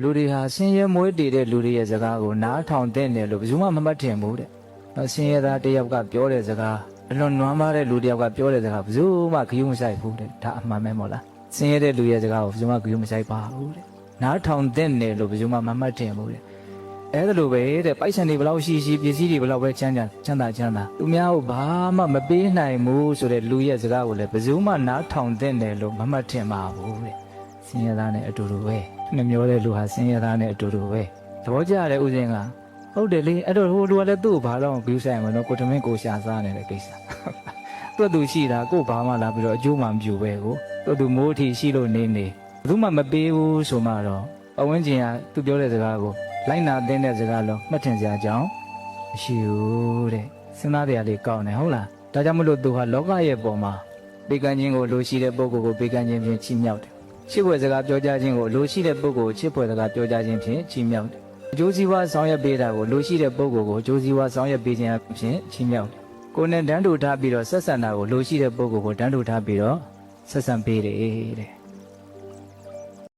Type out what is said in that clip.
လူတွေဟာဆင်းရဲမွေးတည်တဲ့လူတွေရဲ့စကားကိုနားထောင်တဲ့တယ်လို့ဘယ်သူမှမမှတ်ထင်ဘူးတဲ့။ဆင်းရဲသားတစ်ယောက်ကပြောတဲ့စကားအလွန်နွမ်းပါတဲ့လူတစ်ယောက်ကပြောတဲ့စကားဘယ်သူမှဂရုမစိုက်ဘူးတဲ့။ဒါအမှန်ပဲမို့လား။ဆင်းရဲတဲ့လူရဲ့စကားကိုဘယ်သူမှဂရုမစိုက်ပါဘူးတဲ့။နားထောင်တဲ့တယ်လို့ဘယ်သူမှမမှတ်ထင်ဘူးတဲ့။အဲ့ဒါလိုပဲတဲ့ပိုက်ဆံတွေဘယ်လောက်ရှိရှိပစ္စည်းတွေဘယ်လောက်ပဲချမ်းသာသူများကိုဘာမှမပေးနိုင်ဘူးဆိုတဲ့လူရဲ့စကားကိုလည်းဘယ်သူမှနားထောင်တဲ့တယ်လို့မမှတ်ထင်ပါဘူးတဲ့။ဆင်းရဲသားနဲ့အတူတူပဲ။နှမျောတဲ့လူဟာဆင်းရဲသားနဲ့အတူတူပဲသဘောကျတဲ့ဥစဉ်ကဟုတ်တယ်လေအဲ့တော့ဟိုလူကလည်းသူ့ကိုဘာတော့ဂရုစိုက်မလို့ကိုတမင်းကိုရှာစားနေတဲ့ကိစ္စသူ့ရှိတာကိုဘာမှလာပြီးတော့အကျိုးမှမပြုပဲကိုသူမိုးထီရှိလို့နေဘယ်သူမှမပေးဘူးဆိုမှတော့အဝင်းကျင်ကသူပြောတဲ့စကားကိုလိုက်နာတဲ့စကားလုံးမှတ်ထင်စရာအကြောင်းမရှိဘူးတဲ့စဉ်းစားတရားလေးကောင်းတယ်ဟုတ်လားဒါကြောင့်မလို့သူဟာလောကရဲ့ပုံမှာပေကံခြင်းကိုလိုရှိတဲ့ပုဂ္ဂိုလ်ကိုပေကံခြင်းဖြင့်ချီးမြှောက်တယ်ချစ်ဖွယ်စကားပြောကြားခြင်းကိုလိုရှိတဲ့ပုဂ္ဂိုလ်ချစ်ဖွယ်စကားပြောကြားခြင်းဖြင့်ချီးမြှောက်တယ်အကျိုးစီးပွားဆောင်ရွက်ပေးတာကိုလိုရှိတဲ့ပုဂ္ဂိုလ်ကိုအကျိုးစီးပွားဆောင်ရွက်ပေးခြင်းဖြင့်ချီးမြှောက်တယ်ကိုယ်နဲ့တန်းတူထားပြီးတော့ဆက်ဆံတာကိုလိုရှိတဲ့ပုဂ္ဂိုလ်ကိုတန်းတူထားပြီးတော့ဆက်ဆံပေးတယ်တဲ့